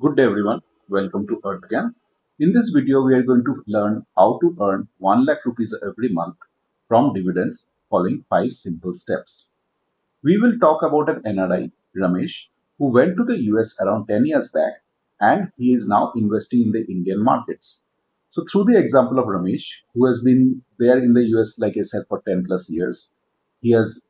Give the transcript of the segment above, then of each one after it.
Good day everyone, welcome to EarthGAN. In this video, we are going to learn how to earn 1 lakh rupees every month from dividends following 5 simple steps. We will talk about an NRI, Ramesh, who went to the US around 10 years back and he is now investing in the Indian markets. So through the example of Ramesh, who has been there in the US, like I said, for 10 plus years, he has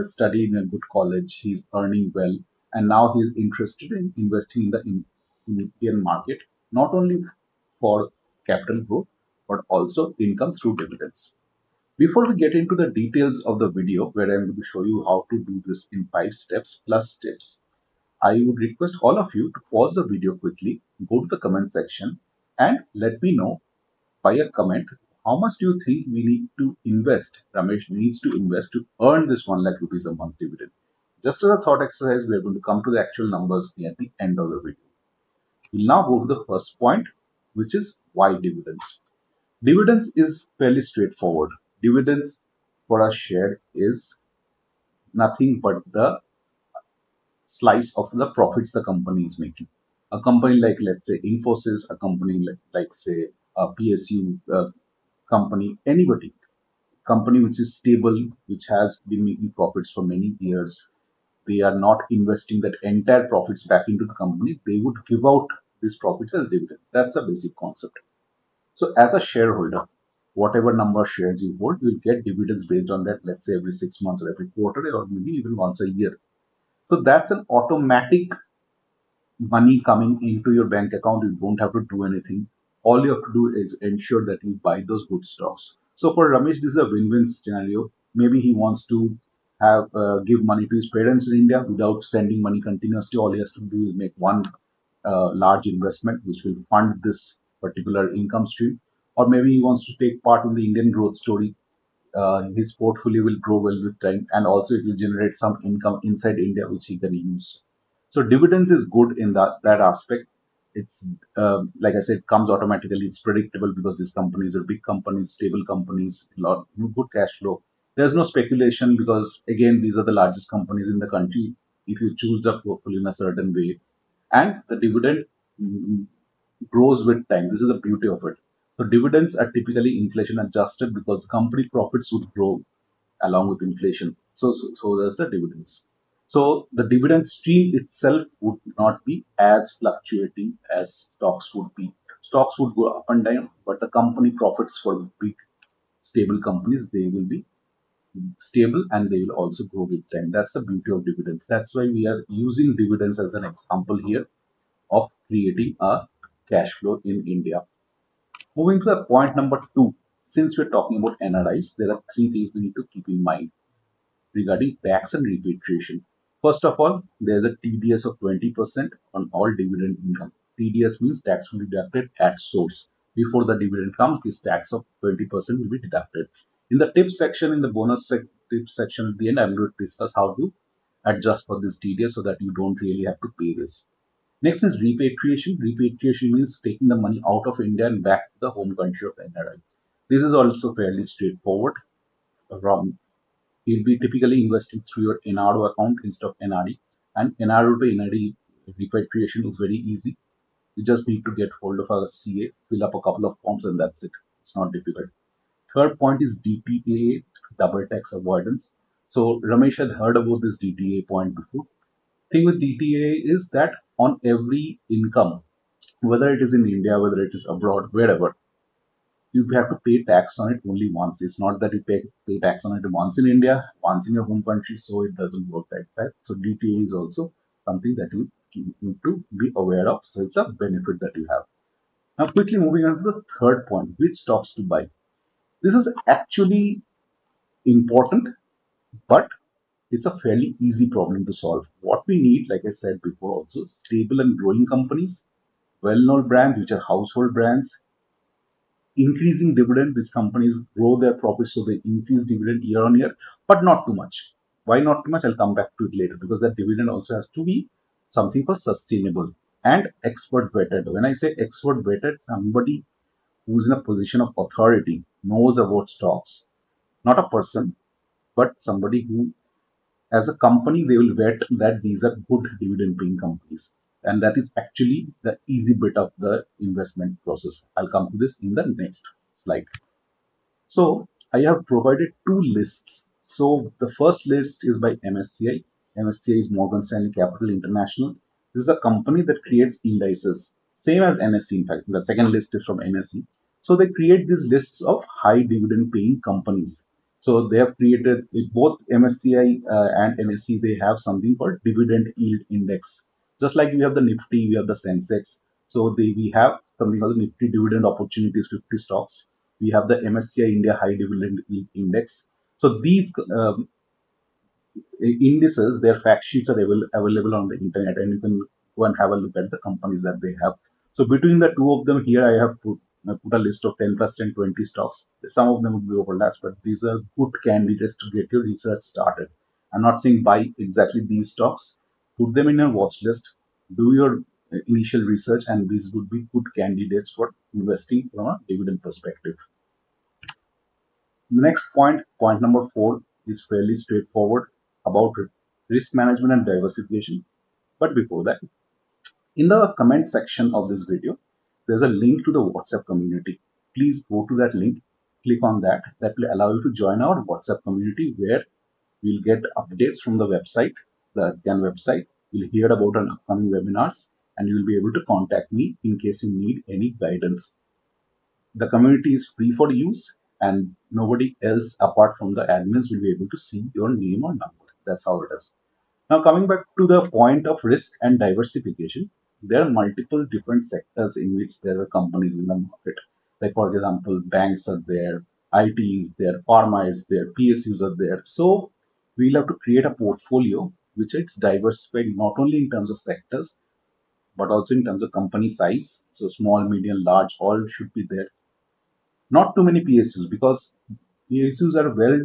studied in a good college, he's earning well, and now he's interested in investing in the Indian market, not only for capital growth, but also income through dividends. Before we get into the details of the video where I'm going to show you how to do this in 5 steps plus tips, I would request all of you to pause the video quickly, go to the comment section and let me know by a comment how much do you think we need to invest, Ramesh needs to invest to earn this 1 lakh rupees a month dividend. Just as a thought exercise, we are going to come to the actual numbers near the end of the video. We'll now go to the first point, which is why dividends. Dividends is fairly straightforward. Dividends for a share is nothing but the slice of the profits the company is making. A company like, let's say, Infosys, a company like say, a PSU company, anybody, company which is stable, which has been making profits for many years, they are not investing that entire profits back into the company. They would give out these profits as dividend. That's the basic concept. So as a shareholder, whatever number of shares you hold, you'll get dividends based on that, let's say every 6 months or every quarter or maybe even once a year. So that's an automatic money coming into your bank account. You don't have to do anything. All you have to do is ensure that you buy those good stocks. So for Ramesh, this is a win-win scenario. Maybe he wants to have give money to his parents in India without sending money continuously. All he has to do is make one large investment which will fund this particular income stream. Or maybe he wants to take part in the Indian growth story. His portfolio will grow well with time, and also it will generate some income inside India which he can use. So dividends is good in that aspect. It's like I said, comes automatically. It's predictable because these companies are big companies, stable companies, lot good cash flow. There's no speculation because again these are the largest companies in the country. If you choose the portfolio in a certain way, and the dividend mm, grows with time. This is the beauty of it. So dividends are typically inflation adjusted because the company profits would grow along with inflation. So does the dividends. So the dividend stream itself would not be as fluctuating as stocks would be. Stocks would go up and down, but the company profits for big stable companies, they will be stable and they will also grow with time. That's the beauty of dividends. That's why we are using dividends as an example here of creating a cash flow in India. Moving to the point number two, since we're talking about NRIs, there are three things we need to keep in mind regarding tax and repatriation. First of all, there's a TDS of 20% on all dividend income. TDS means tax will be deducted at source. Before the dividend comes, this tax of 20% will be deducted. In the tips section, in the tips section at the end, I'm going to discuss how to adjust for this TDS so that you don't really have to pay this. Next is repatriation. Repatriation means taking the money out of India and back to the home country of the NRI. This is also fairly straightforward. From You'll be typically investing through your NRO account instead of NRE. And NRO to NRE repatriation is very easy. You just need to get hold of a CA, fill up a couple of forms, and that's it. It's not difficult. Third point is DTA, double tax avoidance. So Ramesh had heard about this DTA point before. Thing with DTA is that on every income, whether it is in India, whether it is abroad, wherever, you have to pay tax on it only once. It's not that you pay tax on it once in India, once in your home country, so it doesn't work like that. So DTA is also something that you need to be aware of. So it's a benefit that you have. Now, quickly moving on to the third point, which stocks to buy. This is actually important, but it's a fairly easy problem to solve. What we need, like I said before, also stable and growing companies, well-known brands which are household brands, increasing dividend. These companies grow their profits, so they increase dividend year on year, but not too much. Why not too much? I'll come back to it later, because that dividend also has to be something for sustainable and expert vetted. When I say expert vetted, somebody who's in a position of authority, knows about stocks, not a person, but somebody who, as a company, they will vet that these are good dividend paying companies. And that is actually the easy bit of the investment process. I'll come to this in the next slide. So I have provided two lists. So the first list is by MSCI. MSCI is Morgan Stanley Capital International. This is a company that creates indices, same as NSE. In fact, the second list is from NSE. So they create these lists of high dividend paying companies. So they have created both MSCI and NSE. They have something called dividend yield index. Just like we have the Nifty, we have the Sensex. So we have something called the Nifty Dividend Opportunities 50 stocks. We have the MSCI India High Dividend Index. So these indices, their fact sheets are available on the internet, and you can go and have a look at the companies that they have. So between the two of them, here I have put a list of 10%, 20 stocks. Some of them would be overlaps, but these are good candidates to get your research started. I'm not saying buy exactly these stocks. Put them in a watch list. Do your initial research, and these would be good candidates for investing from a dividend perspective. The next point, point number 4, is fairly straightforward about risk management and diversification. But before that, in the comment section of this video, there's a link to the WhatsApp community. Please go to that link, click on that. That will allow you to join our WhatsApp community where you'll get updates from the website, the GAN website. You'll hear about an upcoming webinars, and you'll be able to contact me in case you need any guidance. The community is free for use, and nobody else apart from the admins will be able to see your name or number. That's how it is. Now, coming back to the point of risk and diversification, there are multiple different sectors in which there are companies in the market. Like, for example, banks are there, IT is there, pharma is there, PSUs are there. So we'll have to create a portfolio which is diversified not only in terms of sectors but also in terms of company size. So small, medium, large, all should be there. Not too many PSUs, because PSUs are well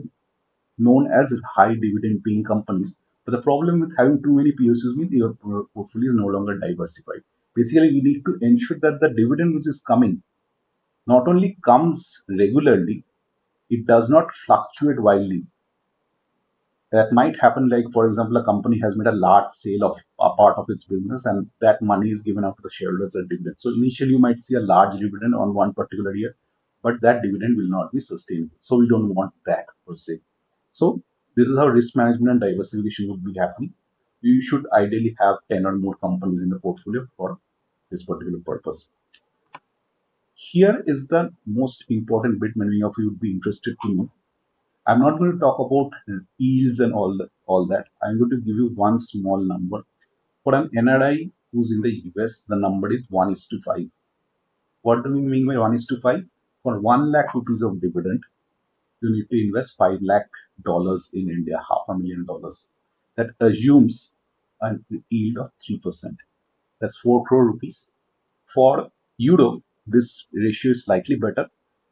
known as high dividend paying companies. But the problem with having too many PSUs means your portfolio is no longer diversified. Basically, we need to ensure that the dividend which is coming not only comes regularly, it does not fluctuate wildly. That might happen, like, for example, a company has made a large sale of a part of its business, and that money is given out to the shareholders as dividend. So initially you might see a large dividend on one particular year, but that dividend will not be sustainable. So we don't want that per se. So this is how risk management and diversification would be happening. You should ideally have 10 or more companies in the portfolio for this particular purpose. Here is the most important bit many of you would be interested to know. I'm not going to talk about yields and all that. I'm going to give you one small number. For an NRI who's in the US, the number is 1 is to 5. What do we mean by 1 is to 5? For 1 lakh rupees of dividend, you need to invest 5 lakh dollars in India, $500,000. That assumes a yield of 3%. That's 4 crore rupees. For euro, this ratio is slightly better,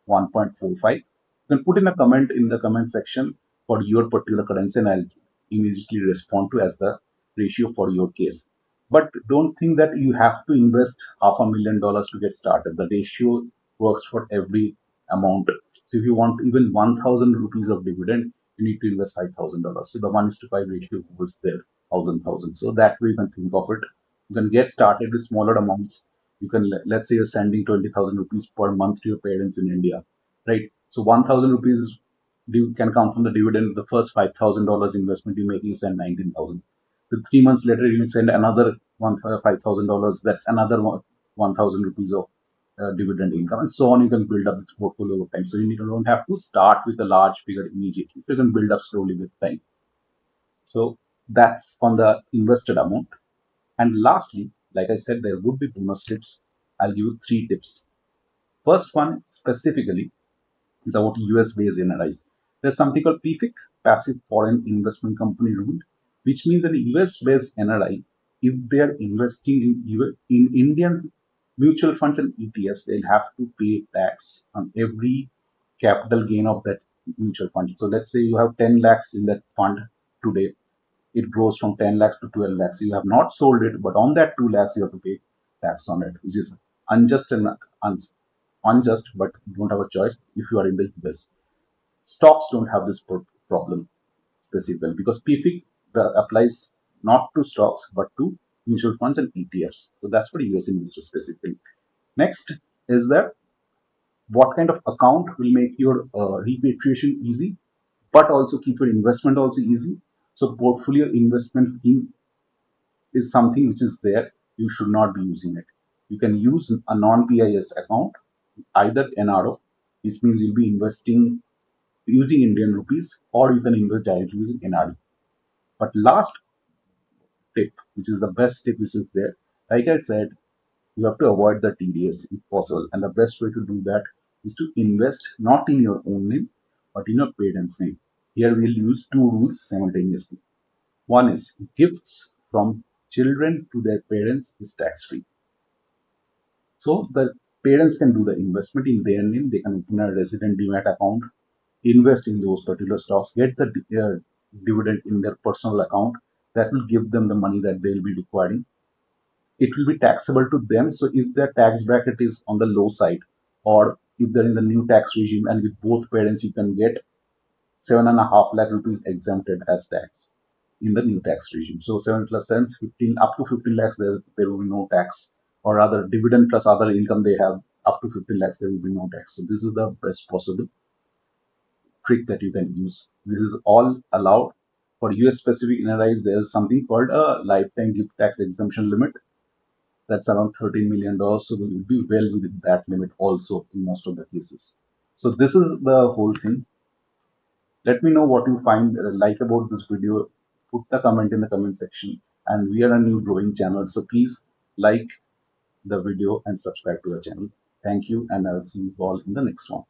1.45. You can put in a comment in the comment section for your particular currency, and I'll immediately respond to as the ratio for your case. But don't think that you have to invest $500,000 to get started. The ratio works for every amount. So if you want even 1,000 rupees of dividend, you need to invest $5,000. So the 1 is to 5 ratio was there, 1,000. So that way you can think of it. You can get started with smaller amounts. You can, let's say you're sending 20,000 rupees per month to your parents in India, right? So 1,000 rupees can come from the dividend. The first $5,000 investment you make, you send 19,000. The 3 months later, you send another $5,000. That's another 1,000 rupees of dividend income, and so on. You can build up this portfolio over time. So don't have to start with a large figure immediately. So you can build up slowly with time. So that's on the invested amount. And lastly, like I said, there would be bonus tips. I'll give you 3 tips. First one specifically is about US based NRIs. There's something called PFIC, Passive Foreign Investment Company Rule, which means an US based NRI, if they are investing in Indian mutual funds and ETFs, they'll have to pay tax on every capital gain of that mutual fund. So let's say you have 10 lakhs in that fund today, it grows from 10 lakhs to 12 lakhs. You have not sold it, but on that 2 lakhs, you have to pay tax on it, which is unjust and unjust, but you don't have a choice if you are in the US. Stocks don't have this problem specifically because PFIC applies not to stocks but to mutual funds and ETFs. So that's for US investors specifically. Next is that what kind of account will make your repatriation easy, but also keep your investment also easy. So portfolio investment scheme is something which is there. You should not be using it. You can use a non-PIS account, either NRO, which means you'll be investing using Indian rupees, or you can invest directly using NRI. But last tip, which is the best tip which is there, like I said, you have to avoid the TDS if possible. And the best way to do that is to invest not in your own name, but in your parents' name. Here we'll use two rules simultaneously. One is gifts from children to their parents is tax free. So the parents can do the investment in their name. They can open a resident demat account, invest in those particular stocks, get the dividend in their personal account. That will give them the money that they'll be requiring. It will be taxable to them. So if their tax bracket is on the low side, or if they're in the new tax regime and with both parents, you can get 7.5 lakh rupees exempted as tax in the new tax regime. So 7 plus 7, 15, up to 15 lakhs, there will be no tax, or rather dividend plus other income they have up to 15 lakhs, there will be no tax. So this is the best possible trick that you can use. This is all allowed. For US specific NRIs, there is something called a lifetime gift tax exemption limit. That's around $13 million. So we will be well within that limit also in most of the cases. So this is the whole thing. Let me know what you find like about this video. Put the comment in the comment section. And we are a new growing channel. So please like the video and subscribe to the channel. Thank you. And I'll see you all in the next one.